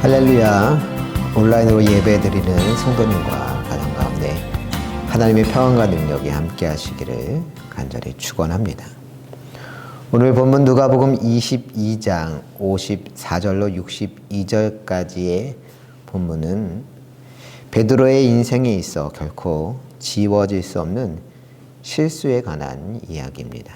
할렐루야. 온라인으로 예배드리는 성도님과 가정 가운데 하나님의 평안과 능력이 함께 하시기를 간절히 축원합니다. 오늘 본문 누가복음 22장 54절로 62절까지의 본문은 베드로의 인생에 있어 결코 지워질 수 없는 실수에 관한 이야기입니다.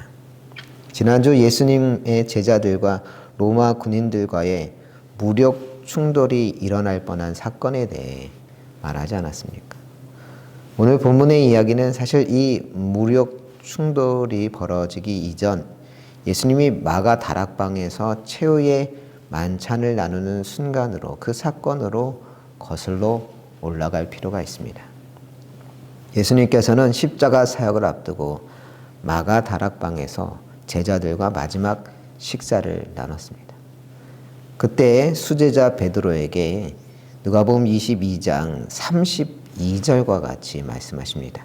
지난주 예수님의 제자들과 로마 군인들과의 무력 충돌이 일어날 뻔한 사건에 대해 말하지 않았습니까? 오늘 본문의 이야기는 사실 이 무력 충돌이 벌어지기 이전 예수님이 마가 다락방에서 최후의 만찬을 나누는 순간으로 그 사건으로 거슬러 올라갈 필요가 있습니다. 예수님께서는 십자가 사역을 앞두고 마가 다락방에서 제자들과 마지막 식사를 나눴습니다. 그때 수제자 베드로에게 누가복음 22장 32절과 같이 말씀하십니다.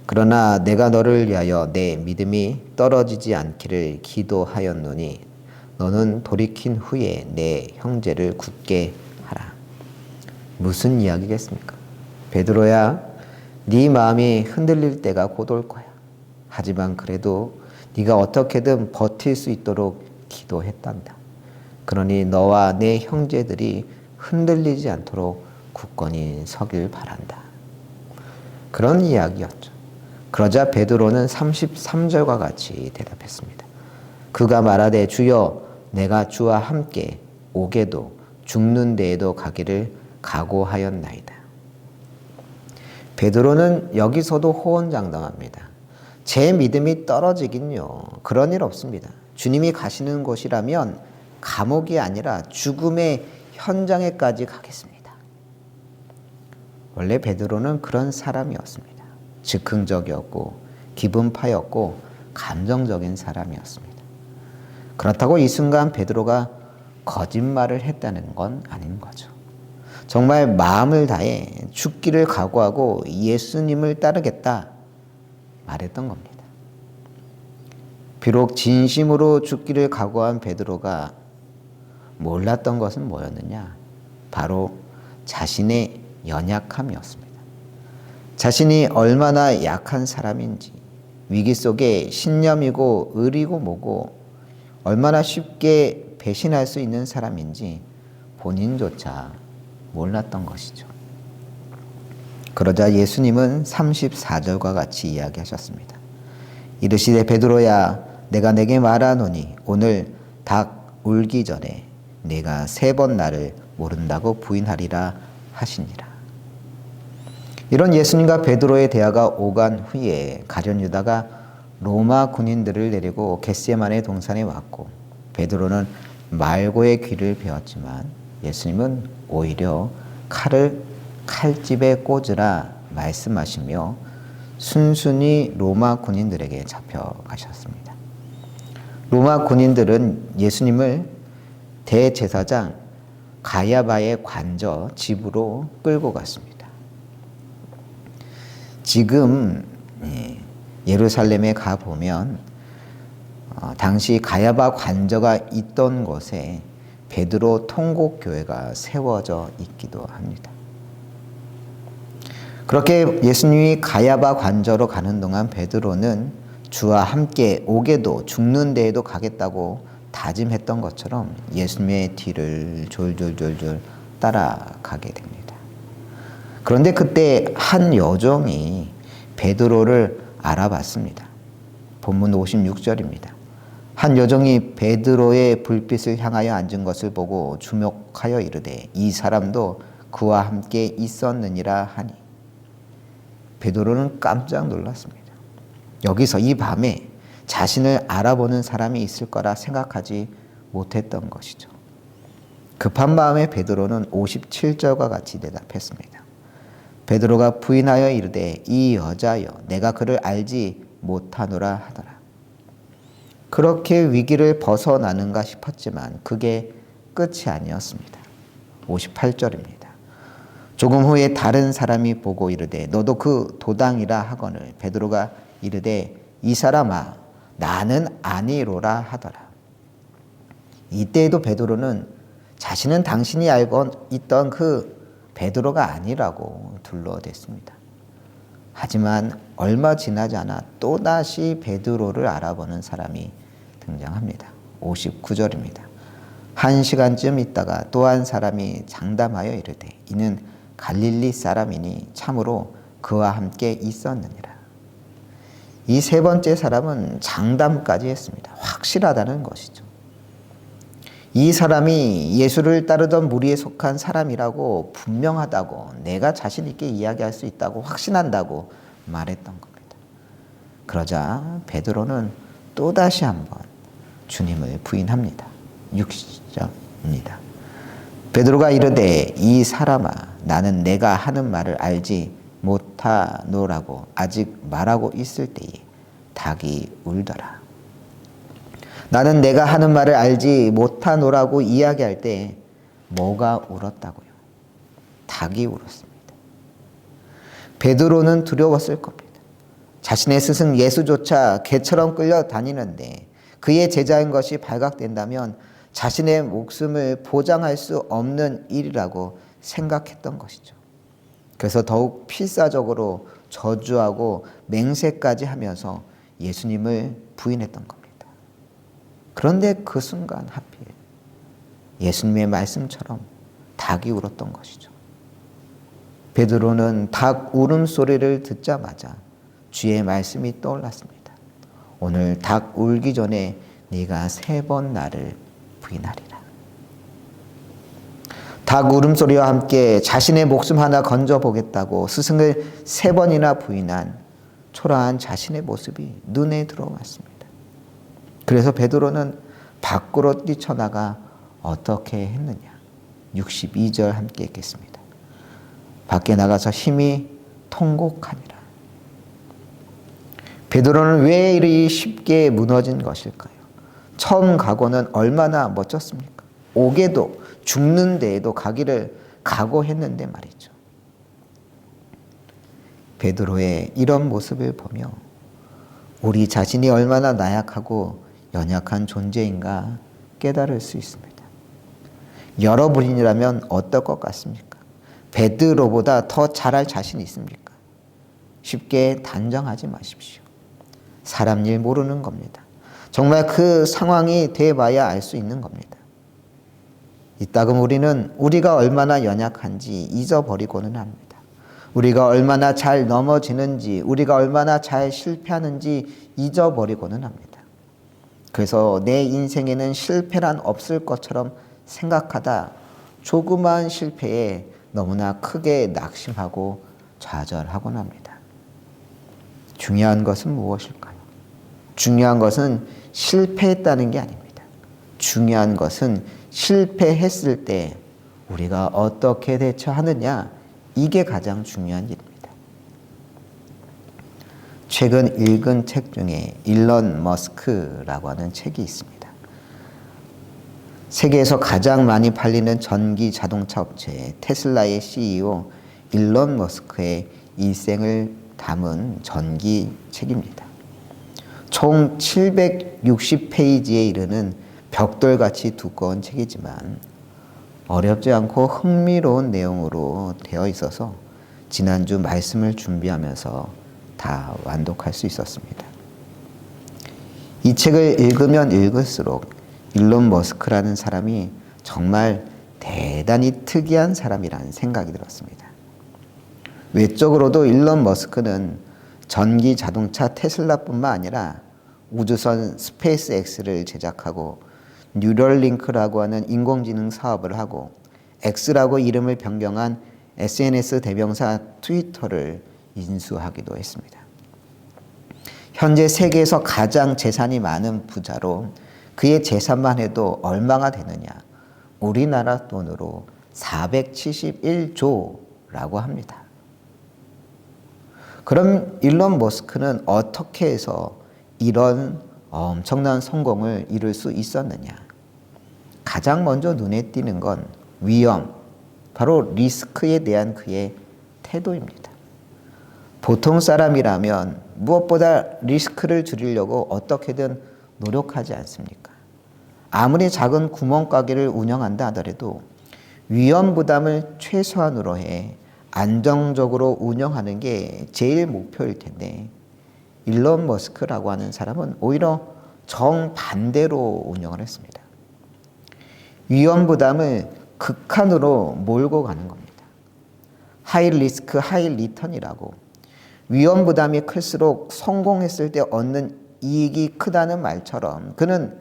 그러나 내가 너를 위하여 내 믿음이 떨어지지 않기를 기도하였노니 너는 돌이킨 후에 내 형제를 굳게 하라. 무슨 이야기겠습니까? 베드로야, 네 마음이 흔들릴 때가 곧 올 거야. 하지만 그래도 네가 어떻게든 버틸 수 있도록 기도했단다. 그러니 너와 내 형제들이 흔들리지 않도록 굳건히 서길 바란다. 그런 이야기였죠. 그러자 베드로는 33절과 같이 대답했습니다. 그가 말하되 주여 내가 주와 함께 오게도 죽는 데에도 가기를 각오하였나이다. 베드로는 여기서도 호언장담합니다. 제 믿음이 떨어지긴요. 그런 일 없습니다. 주님이 가시는 곳이라면 감옥이 아니라 죽음의 현장에까지 가겠습니다. 원래 베드로는 그런 사람이었습니다. 즉흥적이었고 기분파였고 감정적인 사람이었습니다. 그렇다고 이 순간 베드로가 거짓말을 했다는 건 아닌 거죠. 정말 마음을 다해 죽기를 각오하고 예수님을 따르겠다 말했던 겁니다. 비록 진심으로 죽기를 각오한 베드로가 몰랐던 것은 뭐였느냐? 바로 자신의 연약함이었습니다. 자신이 얼마나 약한 사람인지, 위기 속에 신념이고 의리고 뭐고 얼마나 쉽게 배신할 수 있는 사람인지 본인조차 몰랐던 것이죠. 그러자 예수님은 34절과 같이 이야기하셨습니다. 이르시되 베드로야 내가 내게 말하노니 오늘 닭 울기 전에 내가 3번 나를 모른다고 부인하리라 하시니라. 이런 예수님과 베드로의 대화가 오간 후에 가룟 유다가 로마 군인들을 데리고 겟세마네 동산에 왔고 베드로는 말고의 귀를 베었지만 예수님은 오히려 칼을 칼집에 꽂으라 말씀하시며 순순히 로마 군인들에게 잡혀가셨습니다. 로마 군인들은 예수님을 대제사장 가야바의 관저 집으로 끌고 갔습니다. 지금 예루살렘에 가보면 당시 가야바 관저가 있던 곳에 베드로 통곡교회가 세워져 있기도 합니다. 그렇게 예수님이 가야바 관저로 가는 동안 베드로는 주와 함께 오게도 죽는 데에도 가겠다고 다짐했던 것처럼 예수님의 뒤를 졸졸졸졸 따라가게 됩니다. 그런데 그때 한 여종이 베드로를 알아봤습니다. 본문 56절입니다. 한 여종이 베드로의 불빛을 향하여 앉은 것을 보고 주목하여 이르되 이 사람도 그와 함께 있었느니라 하니 베드로는 깜짝 놀랐습니다. 여기서 이 밤에 자신을 알아보는 사람이 있을 거라 생각하지 못했던 것이죠. 급한 마음에 베드로는 57절과 같이 대답했습니다. 베드로가 부인하여 이르되 이 여자여 내가 그를 알지 못하노라 하더라. 그렇게 위기를 벗어나는가 싶었지만 그게 끝이 아니었습니다. 58절입니다. 조금 후에 다른 사람이 보고 이르되 너도 그 도당이라 하거늘 베드로가 이르되 이 사람아 나는 아니로라 하더라. 이때에도 베드로는 자신은 당신이 알고 있던 그 베드로가 아니라고 둘러댔습니다. 하지만 얼마 지나지 않아 또다시 베드로를 알아보는 사람이 등장합니다. 59절입니다. 1시간쯤 있다가 또 한 사람이 장담하여 이르되 이는 갈릴리 사람이니 참으로 그와 함께 있었느니라. 이 세 번째 사람은 장담까지 했습니다. 확실하다는 것이죠. 이 사람이 예수를 따르던 무리에 속한 사람이라고 분명하다고 내가 자신 있게 이야기할 수 있다고 확신한다고 말했던 겁니다. 그러자 베드로는 또다시 한번 주님을 부인합니다. 60절입니다. 베드로가 이르되 이 사람아 나는 내가 하는 말을 알지 못하노라고 아직 말하고 있을 때에 닭이 울더라. 나는 내가 하는 말을 알지 못하노라고 이야기할 때 뭐가 울었다고요? 닭이 울었습니다. 베드로는 두려웠을 겁니다. 자신의 스승 예수조차 개처럼 끌려다니는데 그의 제자인 것이 발각된다면 자신의 목숨을 보장할 수 없는 일이라고 생각했던 것이죠. 그래서 더욱 필사적으로 저주하고 맹세까지 하면서 예수님을 부인했던 겁니다. 그런데 그 순간 하필 예수님의 말씀처럼 닭이 울었던 것이죠. 베드로는 닭 울음소리를 듣자마자 주의 말씀이 떠올랐습니다. 오늘 닭 울기 전에 네가 3번 나를 부인하리라. 닭 울음소리와 함께 자신의 목숨 하나 건져보겠다고 스승을 3번이나 부인한 초라한 자신의 모습이 눈에 들어왔습니다. 그래서 베드로는 밖으로 뛰쳐나가 어떻게 했느냐. 62절 함께 읽겠습니다. 밖에 나가서 힘이 통곡하니라. 베드로는 왜 이리 쉽게 무너진 것일까요? 처음 각오는 얼마나 멋졌습니까? 옥에도 죽는 데에도 가기를 각오했는데 말이죠. 베드로의 이런 모습을 보며 우리 자신이 얼마나 나약하고 연약한 존재인가 깨달을 수 있습니다. 여러분이라면 어떨 것 같습니까? 베드로보다 더 잘할 자신이 있습니까? 쉽게 단정하지 마십시오. 사람 일 모르는 겁니다. 정말 그 상황이 돼봐야 알 수 있는 겁니다. 이따금 우리는 우리가 얼마나 연약한지 잊어버리고는 합니다. 우리가 얼마나 잘 넘어지는지, 우리가 얼마나 잘 실패하는지 잊어버리고는 합니다. 그래서 내 인생에는 실패란 없을 것처럼 생각하다 조그마한 실패에 너무나 크게 낙심하고 좌절하곤 합니다. 중요한 것은 무엇일까요? 중요한 것은 실패했다는 게 아닙니다. 중요한 것은 실패했을 때 우리가 어떻게 대처하느냐, 이게 가장 중요한 일입니다. 최근 읽은 책 중에 일론 머스크라고 하는 책이 있습니다. 세계에서 가장 많이 팔리는 전기 자동차 업체 테슬라의 CEO 일론 머스크의 일생을 담은 전기 책입니다. 총 760페이지에 이르는 벽돌같이 두꺼운 책이지만 어렵지 않고 흥미로운 내용으로 되어 있어서 지난주 말씀을 준비하면서 다 완독할 수 있었습니다. 이 책을 읽으면 읽을수록 일론 머스크라는 사람이 정말 대단히 특이한 사람이라는 생각이 들었습니다. 외적으로도 일론 머스크는 전기 자동차 테슬라뿐만 아니라 우주선 스페이스X를 제작하고 뉴럴링크라고 하는 인공지능 사업을 하고 X라고 이름을 변경한 SNS 대명사 트위터를 인수하기도 했습니다. 현재 세계에서 가장 재산이 많은 부자로 그의 재산만 해도 얼마가 되느냐? 우리나라 돈으로 471조라고 합니다. 그럼 일론 머스크는 어떻게 해서 이런 엄청난 성공을 이룰 수 있었느냐? 가장 먼저 눈에 띄는 건 위험, 바로 리스크에 대한 그의 태도입니다. 보통 사람이라면 무엇보다 리스크를 줄이려고 어떻게든 노력하지 않습니까? 아무리 작은 구멍가게를 운영한다 하더라도 위험 부담을 최소한으로 해 안정적으로 운영하는 게 제일 목표일 텐데 일론 머스크라고 하는 사람은 오히려 정반대로 운영을 했습니다. 위험 부담을 극한으로 몰고 가는 겁니다. 하이 리스크 하이 리턴이라고 위험 부담이 클수록 성공했을 때 얻는 이익이 크다는 말처럼 그는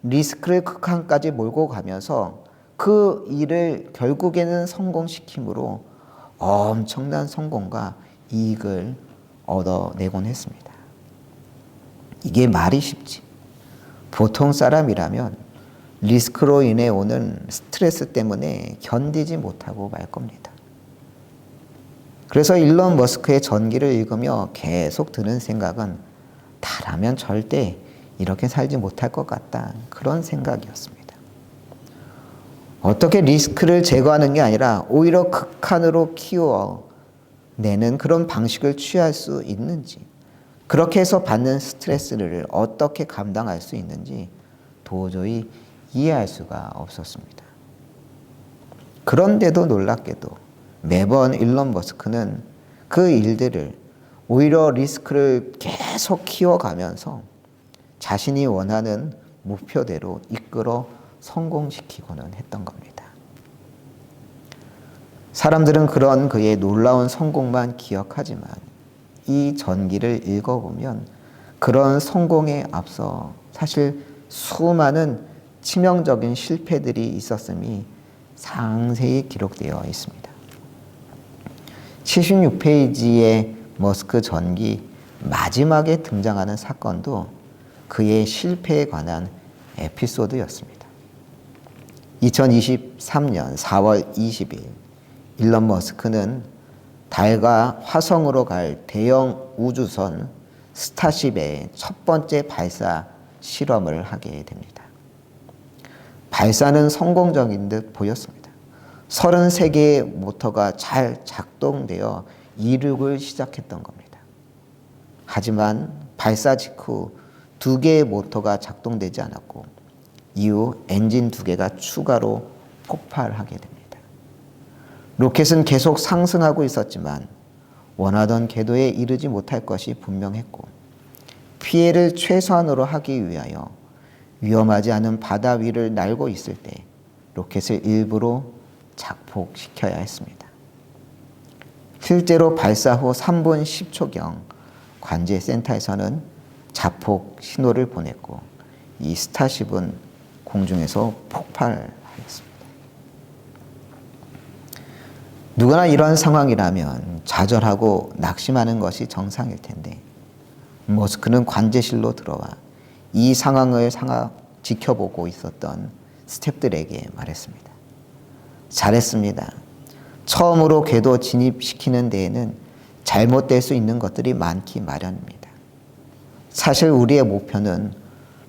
리스크를 극한까지 몰고 가면서 그 일을 결국에는 성공시킴으로 엄청난 성공과 이익을 얻어내곤 했습니다. 이게 말이 쉽지. 보통 사람이라면 리스크로 인해 오는 스트레스 때문에 견디지 못하고 말 겁니다. 그래서 일론 머스크의 전기를 읽으며 계속 드는 생각은 나라면 절대 이렇게 살지 못할 것 같다. 그런 생각이었습니다. 어떻게 리스크를 제거하는 게 아니라 오히려 극한으로 키워내는 그런 방식을 취할 수 있는지, 그렇게 해서 받는 스트레스를 어떻게 감당할 수 있는지 도저히 이해할 수가 없었습니다. 그런데도 놀랍게도 매번 일론 머스크는 그 일들을 오히려 리스크를 계속 키워가면서 자신이 원하는 목표대로 이끌어 성공시키고는 했던 겁니다. 사람들은 그런 그의 놀라운 성공만 기억하지만 이 전기를 읽어보면 그런 성공에 앞서 사실 수많은 치명적인 실패들이 있었음이 상세히 기록되어 있습니다. 76페이지의 머스크 전기 마지막에 등장하는 사건도 그의 실패에 관한 에피소드였습니다. 2023년 4월 20일 일론 머스크는 달과 화성으로 갈 대형 우주선 스타쉽의 첫 번째 발사 실험을 하게 됩니다. 발사는 성공적인 듯 보였습니다. 33개의 모터가 잘 작동되어 이륙을 시작했던 겁니다. 하지만 발사 직후 2개의 모터가 작동되지 않았고 이후 엔진 2개가 추가로 폭발하게 됩니다. 로켓은 계속 상승하고 있었지만 원하던 궤도에 이르지 못할 것이 분명했고 피해를 최소한으로 하기 위하여 위험하지 않은 바다 위를 날고 있을 때 로켓을 일부러 작폭시켜야 했습니다. 실제로 발사 후 3분 10초경 관제센터에서는 자폭 신호를 보냈고 이 스타쉽은 공중에서 폭발하였습니다. 누구나 이런 상황이라면 좌절하고 낙심하는 것이 정상일 텐데 머스크는 관제실로 들어와 이 상황을 지켜보고 있었던 스태프들에게 말했습니다. 잘했습니다. 처음으로 궤도 진입시키는 데에는 잘못될 수 있는 것들이 많기 마련입니다. 사실 우리의 목표는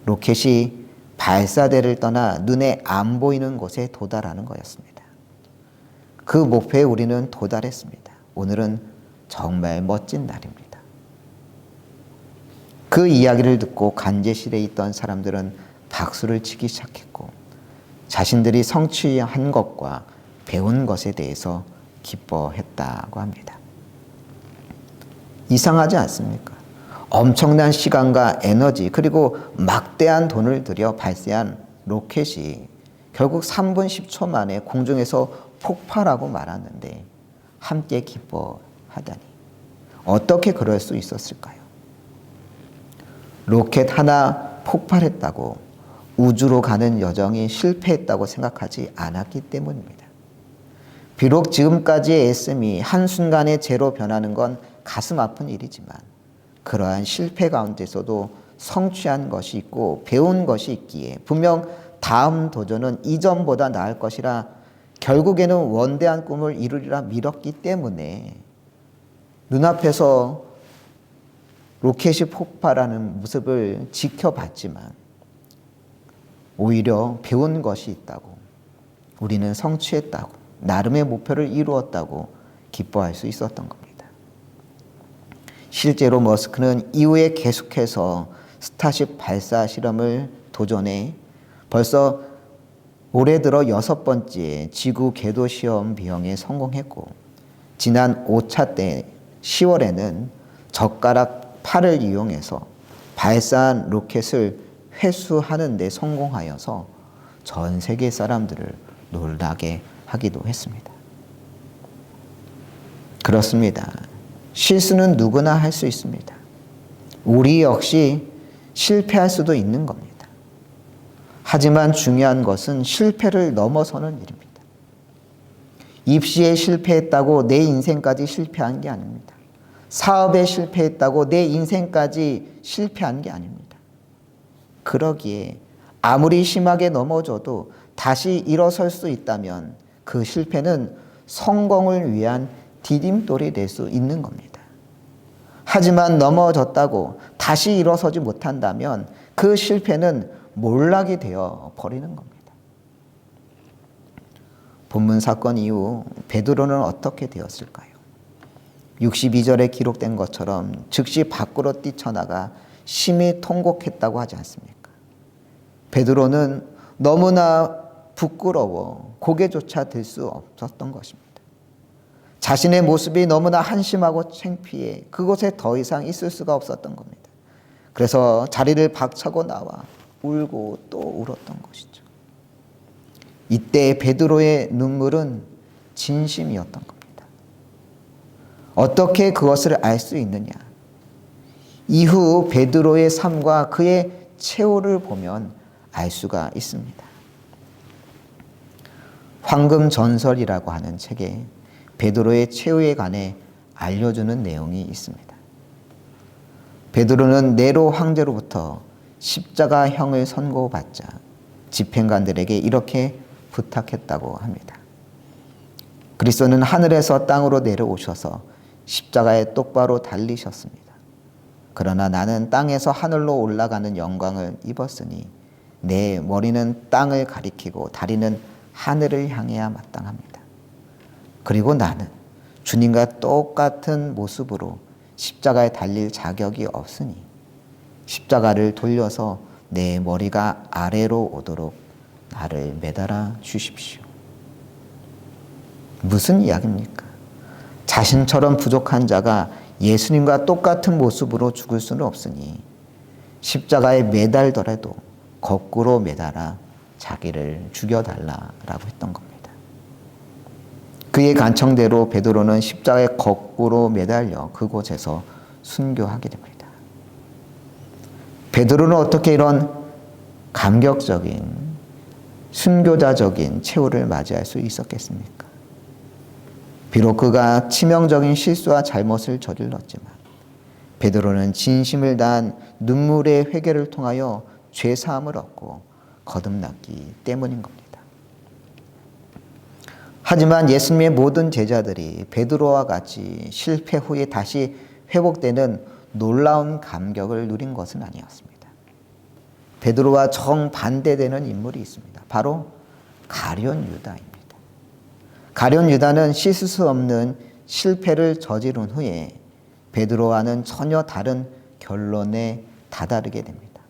로켓이 발사대를 떠나 눈에 안 보이는 곳에 도달하는 거였습니다. 그 목표에 우리는 도달했습니다. 오늘은 정말 멋진 날입니다. 그 이야기를 듣고 관제실에 있던 사람들은 박수를 치기 시작했고 자신들이 성취한 것과 배운 것에 대해서 기뻐했다고 합니다. 이상하지 않습니까? 엄청난 시간과 에너지 그리고 막대한 돈을 들여 발사한 로켓이 결국 3분 10초 만에 공중에서 폭발하고 말았는데 함께 기뻐하다니 어떻게 그럴 수 있었을까요? 로켓 하나 폭발했다고 우주로 가는 여정이 실패했다고 생각하지 않았기 때문입니다. 비록 지금까지의 애씀이 한순간에 제로 변하는 건 가슴 아픈 일이지만 그러한 실패 가운데서도 성취한 것이 있고 배운 것이 있기에 분명 다음 도전은 이전보다 나을 것이라 결국에는 원대한 꿈을 이루리라 믿었기 때문에 눈앞에서 로켓이 폭발하는 모습을 지켜봤지만 오히려 배운 것이 있다고 우리는 성취했다고 나름의 목표를 이루었다고 기뻐할 수 있었던 겁니다. 실제로 머스크는 이후에 계속해서 스타쉽 발사 실험을 도전해 벌써 올해 들어 6번째 지구 궤도 시험 비행에 성공했고 지난 5차 때 10월에는 젓가락 팔을 이용해서 발사한 로켓을 회수하는 데 성공하여서 전 세계 사람들을 놀라게 하기도 했습니다. 그렇습니다. 실수는 누구나 할 수 있습니다. 우리 역시 실패할 수도 있는 겁니다. 하지만 중요한 것은 실패를 넘어서는 일입니다. 입시에 실패했다고 내 인생까지 실패한 게 아닙니다. 사업에 실패했다고 내 인생까지 실패한 게 아닙니다. 그러기에 아무리 심하게 넘어져도 다시 일어설 수 있다면 그 실패는 성공을 위한 디딤돌이 될 수 있는 겁니다. 하지만 넘어졌다고 다시 일어서지 못한다면 그 실패는 몰락이 되어 버리는 겁니다. 본문 사건 이후 베드로는 어떻게 되었을까요? 62절에 기록된 것처럼 즉시 밖으로 뛰쳐나가 심히 통곡했다고 하지 않습니까? 베드로는 너무나 부끄러워 고개조차 들 수 없었던 것입니다. 자신의 모습이 너무나 한심하고 창피해 그곳에 더 이상 있을 수가 없었던 겁니다. 그래서 자리를 박차고 나와 울고 또 울었던 것이죠. 이때 베드로의 눈물은 진심이었던 겁니다. 어떻게 그것을 알 수 있느냐? 이후 베드로의 삶과 그의 최후를 보면 알 수가 있습니다. 황금전설이라고 하는 책에 베드로의 최후에 관해 알려주는 내용이 있습니다. 베드로는 네로 황제로부터 십자가형을 선고받자 집행관들에게 이렇게 부탁했다고 합니다. 그리스도는 하늘에서 땅으로 내려오셔서 십자가에 똑바로 달리셨습니다. 그러나 나는 땅에서 하늘로 올라가는 영광을 입었으니 내 머리는 땅을 가리키고 다리는 하늘을 향해야 마땅합니다. 그리고 나는 주님과 똑같은 모습으로 십자가에 달릴 자격이 없으니 십자가를 돌려서 내 머리가 아래로 오도록 나를 매달아 주십시오. 무슨 이야기입니까? 자신처럼 부족한 자가 예수님과 똑같은 모습으로 죽을 수는 없으니 십자가에 매달더라도 거꾸로 매달아 자기를 죽여달라라고 했던 겁니다. 그의 간청대로 베드로는 십자가에 거꾸로 매달려 그곳에서 순교하게 됩니다. 베드로는 어떻게 이런 감격적인 순교자적인 최후를 맞이할 수 있었겠습니까? 비록 그가 치명적인 실수와 잘못을 저질렀지만 베드로는 진심을 다한 눈물의 회개를 통하여 죄사함을 얻고 거듭났기 때문인 겁니다. 하지만 예수님의 모든 제자들이 베드로와 같이 실패 후에 다시 회복되는 놀라운 감격을 누린 것은 아니었습니다. 베드로와 정반대되는 인물이 있습니다. 바로 가룟 유다입니다. 가룟 유다는 씻을 수 없는 실패를 저지른 후에 베드로와는 전혀 다른 결론에 다다르게 됩니다.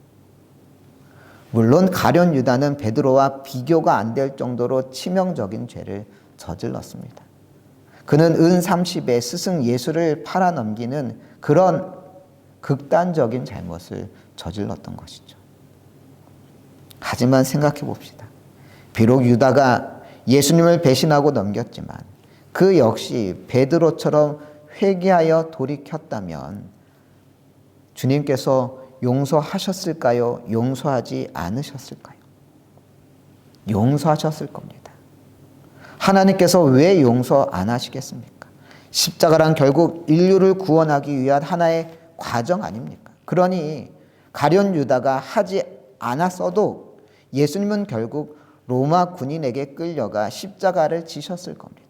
물론 가룟 유다는 베드로와 비교가 안 될 정도로 치명적인 죄를 저질렀습니다. 그는 은 30에 스승 예수를 팔아넘기는 그런 극단적인 잘못을 저질렀던 것이죠. 하지만 생각해 봅시다. 비록 유다가 예수님을 배신하고 넘겼지만 그 역시 베드로처럼 회개하여 돌이켰다면 주님께서 용서하셨을까요? 용서하지 않으셨을까요? 용서하셨을 겁니다. 하나님께서 왜 용서 안 하시겠습니까? 십자가란 결국 인류를 구원하기 위한 하나의 과정 아닙니까? 그러니 가룟 유다가 하지 않았어도 예수님은 결국 로마 군인에게 끌려가 십자가를 지셨을 겁니다.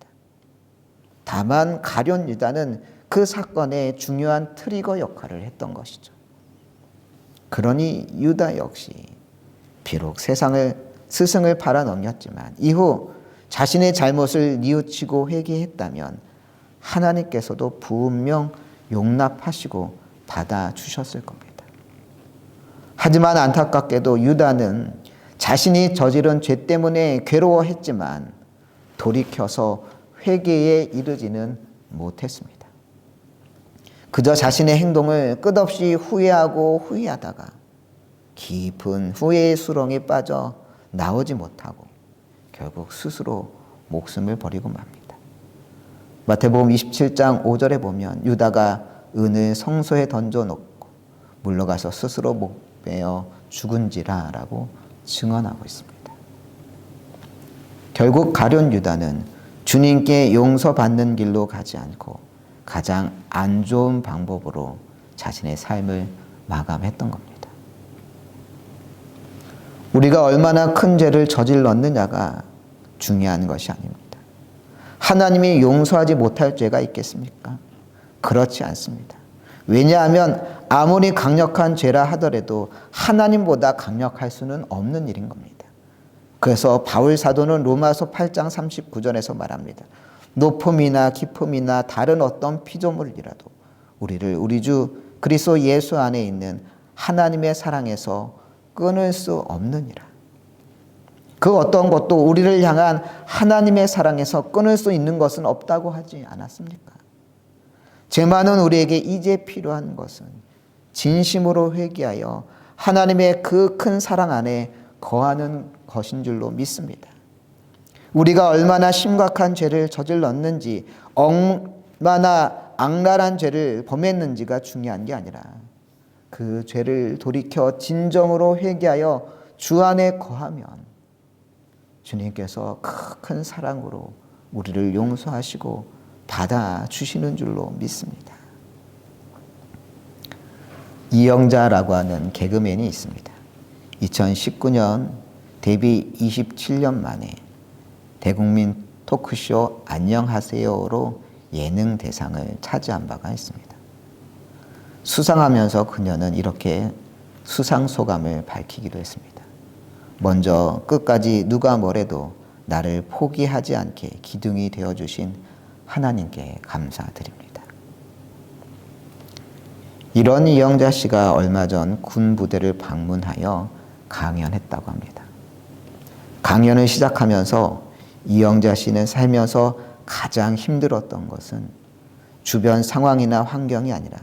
다만 가룟 유다는 그 사건의 중요한 트리거 역할을 했던 것이죠. 그러니 유다 역시 비록 스승을 팔아넘겼지만 이후 자신의 잘못을 뉘우치고 회개했다면 하나님께서도 분명 용납하시고 받아주셨을 겁니다. 하지만 안타깝게도 유다는 자신이 저지른 죄 때문에 괴로워했지만 돌이켜서 회개에 이르지는 못했습니다. 그저 자신의 행동을 끝없이 후회하고 후회하다가 깊은 후회의 수렁에 빠져 나오지 못하고 결국 스스로 목숨을 버리고 맙니다. 마태복음 27장 5절에 보면 유다가 은을 성소에 던져놓고 물러가서 스스로 목베어 죽은지라 라고 증언하고 있습니다. 결국 가룟 유다는 주님께 용서받는 길로 가지 않고 가장 안 좋은 방법으로 자신의 삶을 마감했던 겁니다. 우리가 얼마나 큰 죄를 저질렀느냐가 중요한 것이 아닙니다. 하나님이 용서하지 못할 죄가 있겠습니까? 그렇지 않습니다. 왜냐하면 아무리 강력한 죄라 하더라도 하나님보다 강력할 수는 없는 일인 겁니다. 그래서 바울 사도는 로마서 8장 39절에서 말합니다. 높음이나 깊음이나 다른 어떤 피조물이라도 우리를 우리 주 그리스도 예수 안에 있는 하나님의 사랑에서 끊을 수 없느니라. 그 어떤 것도 우리를 향한 하나님의 사랑에서 끊을 수 있는 것은 없다고 하지 않았습니까? 죄 많은 우리에게 이제 필요한 것은 진심으로 회개하여 하나님의 그 큰 사랑 안에 거하는 것인 줄로 믿습니다. 우리가 얼마나 심각한 죄를 저질렀는지, 얼마나 악랄한 죄를 범했는지가 중요한 게 아니라 그 죄를 돌이켜 진정으로 회개하여 주 안에 거하면 주님께서 큰 사랑으로 우리를 용서하시고 받아주시는 줄로 믿습니다. 이영자라고 하는 개그맨이 있습니다. 2019년 데뷔 27년 만에 대국민 토크쇼 안녕하세요로 예능 대상을 차지한 바가 있습니다. 수상하면서 그녀는 이렇게 수상 소감을 밝히기도 했습니다. 먼저 끝까지 누가 뭐래도 나를 포기하지 않게 기둥이 되어주신 하나님께 감사드립니다. 이런 이영자 씨가 얼마 전 군 부대를 방문하여 강연했다고 합니다. 강연을 시작하면서 이영자 씨는 살면서 가장 힘들었던 것은 주변 상황이나 환경이 아니라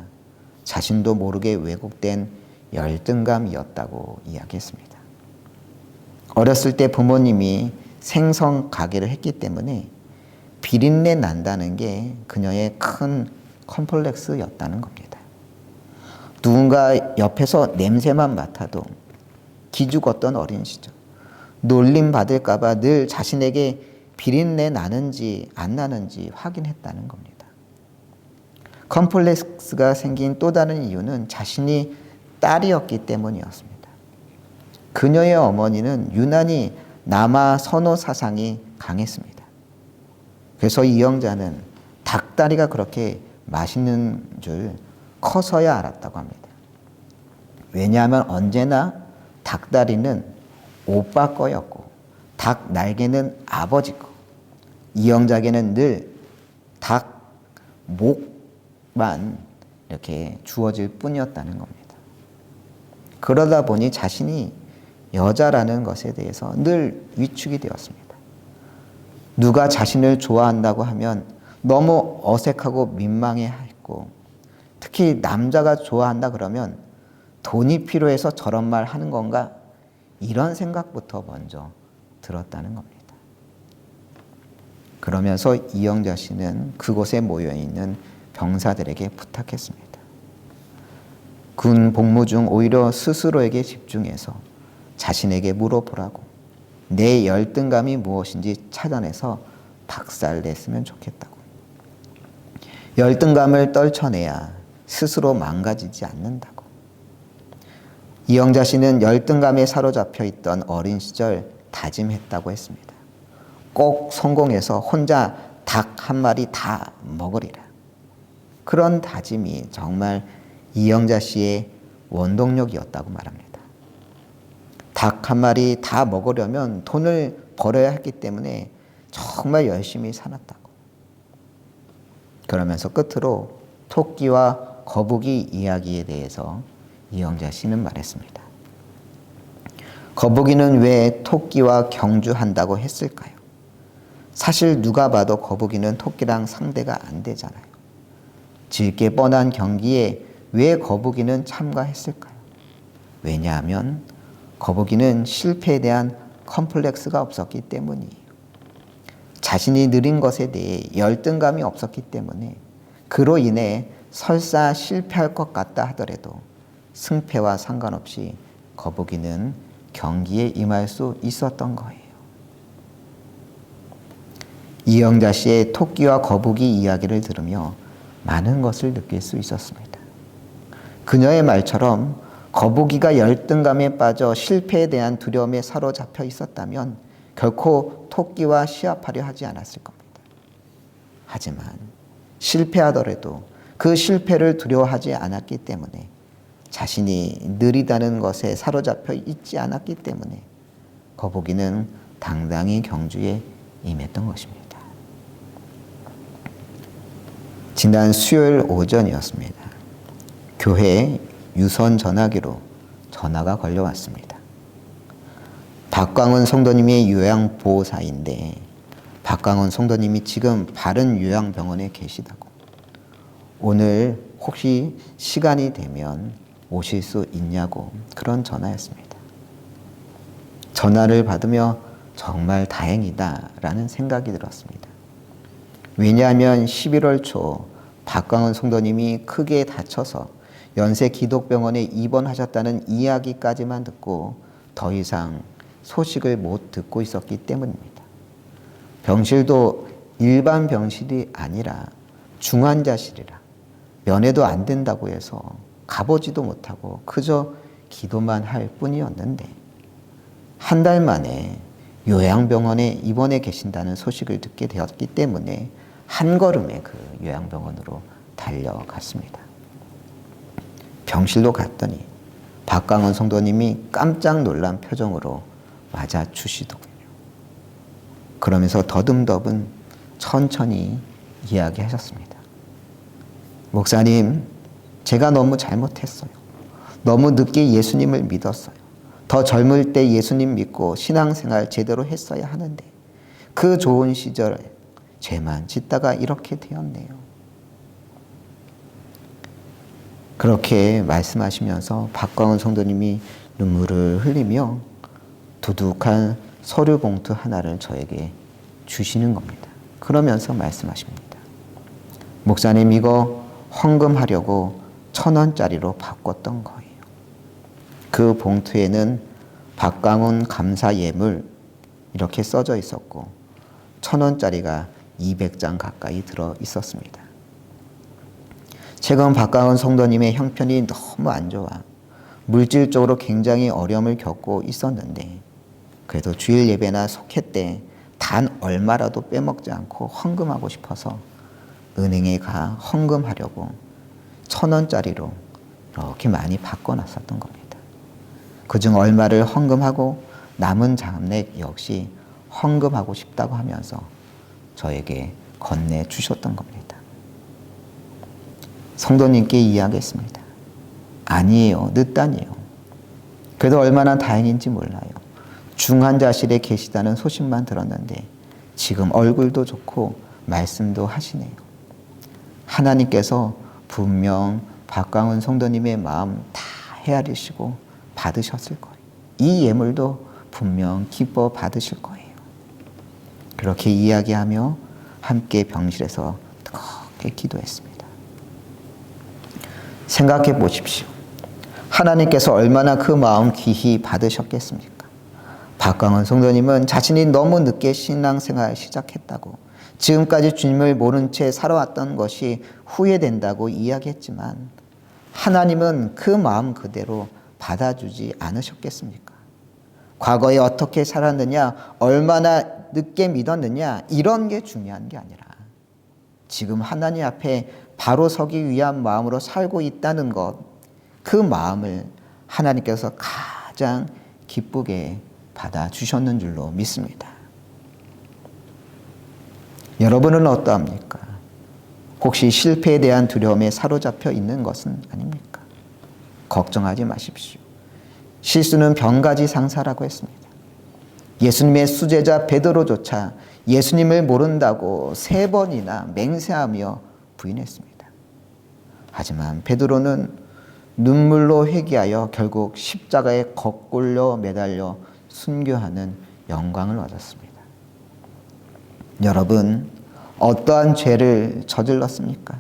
자신도 모르게 왜곡된 열등감이었다고 이야기했습니다. 어렸을 때 부모님이 생선 가게를 했기 때문에 비린내 난다는 게 그녀의 큰 컴플렉스였다는 겁니다. 누군가 옆에서 냄새만 맡아도 기죽었던 어린 시절, 놀림 받을까 봐 늘 자신에게 비린내 나는지 안 나는지 확인했다는 겁니다. 컴플렉스가 생긴 또 다른 이유는 자신이 딸이었기 때문이었습니다. 그녀의 어머니는 유난히 남아 선호 사상이 강했습니다. 그래서 이영자는 닭다리가 그렇게 맛있는 줄 커서야 알았다고 합니다. 왜냐하면 언제나 닭다리는 오빠 거였고 닭 날개는 아버지 거, 이영자에게는 늘 닭 목만 이렇게 주어질 뿐이었다는 겁니다. 그러다 보니 자신이 여자라는 것에 대해서 늘 위축이 되었습니다. 누가 자신을 좋아한다고 하면 너무 어색하고 민망해했고, 특히 남자가 좋아한다 그러면 돈이 필요해서 저런 말 하는 건가? 이런 생각부터 먼저 들었다는 겁니다. 그러면서 이영자 씨는 그곳에 모여있는 병사들에게 부탁했습니다. 군 복무 중 오히려 스스로에게 집중해서 자신에게 물어보라고, 내 열등감이 무엇인지 찾아내서 박살냈으면 좋겠다고. 열등감을 떨쳐내야 스스로 망가지지 않는다고. 이영자 씨는 열등감에 사로잡혀 있던 어린 시절 다짐했다고 했습니다. 꼭 성공해서 혼자 닭 한 마리 다 먹으리라. 그런 다짐이 정말 이영자 씨의 원동력이었다고 말합니다. 닭 한 마리 다 먹으려면 돈을 벌어야 했기 때문에 정말 열심히 살았다고. 그러면서 끝으로 토끼와 거북이 이야기에 대해서 이영자 씨는 말했습니다. 거북이는 왜 토끼와 경주한다고 했을까요? 사실 누가 봐도 거북이는 토끼랑 상대가 안 되잖아요. 질게 뻔한 경기에 왜 거북이는 참가했을까요? 왜냐하면 거북이는 실패에 대한 컴플렉스가 없었기 때문이에요. 자신이 느린 것에 대해 열등감이 없었기 때문에 그로 인해 설사 실패할 것 같다 하더라도 승패와 상관없이 거북이는 경기에 임할 수 있었던 거예요. 이영자 씨의 토끼와 거북이 이야기를 들으며 많은 것을 느낄 수 있었습니다. 그녀의 말처럼 거북이가 열등감에 빠져 실패에 대한 두려움에 사로잡혀 있었다면 결코 토끼와 시합하려 하지 않았을 겁니다. 하지만 실패하더라도 그 실패를 두려워하지 않았기 때문에 자신이 느리다는 것에 사로잡혀 있지 않았기 때문에 거북이는 당당히 경주에 임했던 것입니다. 지난 수요일 오전이었습니다. 교회 유선 전화기로 전화가 걸려왔습니다. 박광훈 성도님의 요양보호사인데 박광훈 성도님이 지금 바른 요양병원에 계시다고, 오늘 혹시 시간이 되면 오실 수 있냐고 그런 전화였습니다. 전화를 받으며 정말 다행이다 라는 생각이 들었습니다. 왜냐하면 11월 초 박광훈 성도님이 크게 다쳐서 연세기독병원에 입원하셨다는 이야기까지만 듣고 더 이상 소식을 못 듣고 있었기 때문입니다. 병실도 일반 병실이 아니라 중환자실이라 면회도 안 된다고 해서 가보지도 못하고 그저 기도만 할 뿐이었는데 한 달 만에 요양병원에 입원해 계신다는 소식을 듣게 되었기 때문에 한 걸음에 그 요양병원으로 달려갔습니다. 병실로 갔더니 박광훈 성도님이 깜짝 놀란 표정으로 맞아주시더군요. 그러면서 더듬더듬 천천히 이야기하셨습니다. 목사님, 제가 너무 잘못했어요. 너무 늦게 예수님을 믿었어요. 더 젊을 때 예수님 믿고 신앙생활 제대로 했어야 하는데 그 좋은 시절에 죄만 짓다가 이렇게 되었네요. 그렇게 말씀하시면서 박광훈 성도님이 눈물을 흘리며 두둑한 서류 봉투 하나를 저에게 주시는 겁니다. 그러면서 말씀하십니다. 목사님, 이거 헌금하려고 1,000원짜리로 바꿨던 거예요. 그 봉투에는 박광훈 감사 예물 이렇게 써져 있었고 1,000원짜리가 200장 가까이 들어 있었습니다. 최근 박광훈 성도님의 형편이 너무 안 좋아 물질적으로 굉장히 어려움을 겪고 있었는데 그래도 주일 예배나 속회 때 단 얼마라도 빼먹지 않고 헌금하고 싶어서 은행에 가 헌금하려고 1,000원짜리로 이렇게 많이 바꿔놨었던 겁니다. 그중 얼마를 헌금하고 남은 잔액 역시 헌금하고 싶다고 하면서 저에게 건네주셨던 겁니다. 성도님께 이야기했습니다. 아니에요. 늦다니요. 그래도 얼마나 다행인지 몰라요. 중환자실에 계시다는 소식만 들었는데 지금 얼굴도 좋고 말씀도 하시네요. 하나님께서 분명 박광훈 성도님의 마음 다 헤아리시고 받으셨을 거예요. 이 예물도 분명 기뻐 받으실 거예요. 그렇게 이야기하며 함께 병실에서 뜨겁게 기도했습니다. 생각해 보십시오. 하나님께서 얼마나 그 마음 귀히 받으셨겠습니까? 박광훈 성도님은 자신이 너무 늦게 신앙생활 시작했다고, 지금까지 주님을 모른 채 살아왔던 것이 후회된다고 이야기했지만 하나님은 그 마음 그대로 받아주지 않으셨겠습니까? 과거에 어떻게 살았느냐, 얼마나 늦게 믿었느냐, 이런 게 중요한 게 아니라 지금 하나님 앞에 바로 서기 위한 마음으로 살고 있다는 것, 그 마음을 하나님께서 가장 기쁘게 받아주셨는 줄로 믿습니다. 여러분은 어떠합니까? 혹시 실패에 대한 두려움에 사로잡혀 있는 것은 아닙니까? 걱정하지 마십시오. 실수는 병가지 상사라고 했습니다. 예수님의 수제자 베드로조차 예수님을 모른다고 3번이나 맹세하며 부인했습니다. 하지만 베드로는 눈물로 회개하여 결국 십자가에 거꾸로 매달려 순교하는 영광을 얻었습니다. 여러분, 어떠한 죄를 저질렀습니까?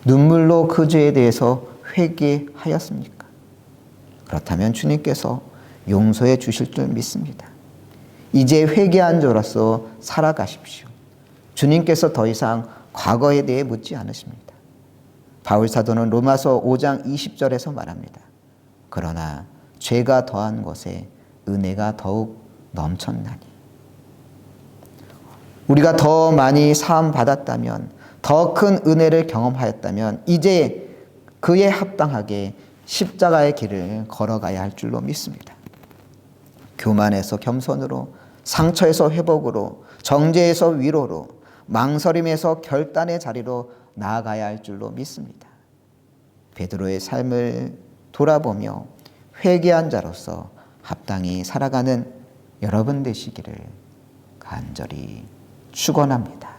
눈물로 그 죄에 대해서 회개하였습니까? 그렇다면 주님께서 용서해 주실 줄 믿습니다. 이제 회개한 자로서 살아가십시오. 주님께서 더 이상 과거에 대해 묻지 않으십니다. 바울 사도는 로마서 5장 20절에서 말합니다. 그러나 죄가 더한 것에 은혜가 더욱 넘쳤나니. 우리가 더 많이 사함 받았다면, 더 큰 은혜를 경험하였다면 이제 그에 합당하게 십자가의 길을 걸어가야 할 줄로 믿습니다. 교만에서 겸손으로, 상처에서 회복으로, 정죄에서 위로로, 망설임에서 결단의 자리로 나아가야 할 줄로 믿습니다. 베드로의 삶을 돌아보며 회개한 자로서 합당히 살아가는 여러분 되시기를 간절히 축원합니다.